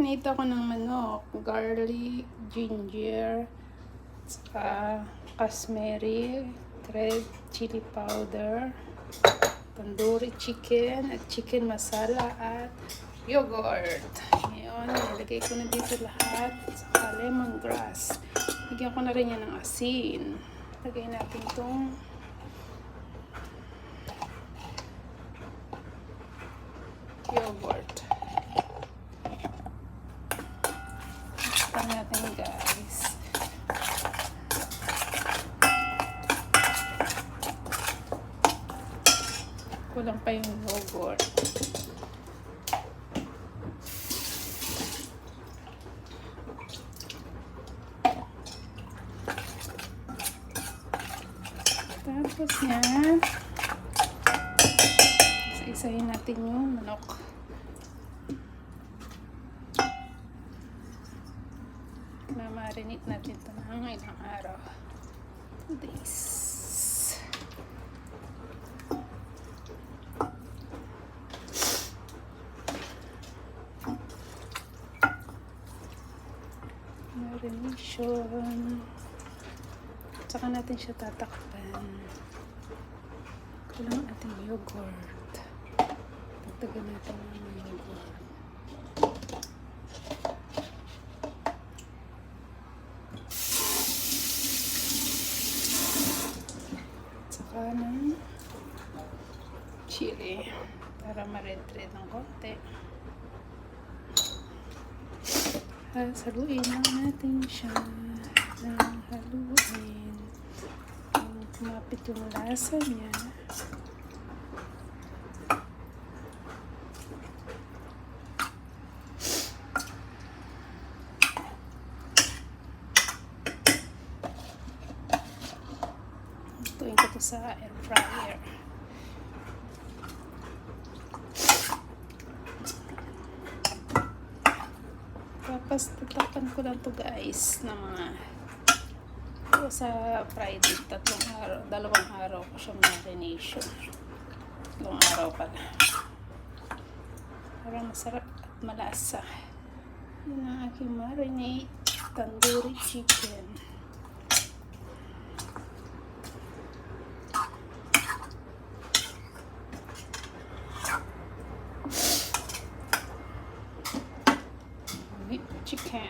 Nagmarinate ako ng manok, garlic, ginger, saka rosemary, red chili powder, tandoori chicken, at chicken masala, at yogurt. Ngayon, nilagay ko na dito lahat, saka lemongrass. Bigyan ko na rin yan ng asin. Lagay natin itong yogurt. Ito natin, guys. Kulang pa yung yogurt. Tapos yan, isa-isahin natin yung manok. Marinate natin ito ng ilang araw. 2 days. Marination. Saka natin siya tatakpan. Ito lang ating yogurt. Tagtagan natin ng yogurt. Saka ng chili para ma-red-red ng konti. Haluin lang natin siya ng haluin. Kumapit yung lasa niya. Tuwing ko ito sa air fryer. Tapos tatapan ko lang to, guys, na mga sa Friday, 2 araw, 2 araw ko siya marination. 3 araw pala. Para masarap at malasa. Yun ang aking marinate tandoori chicken. Chicken.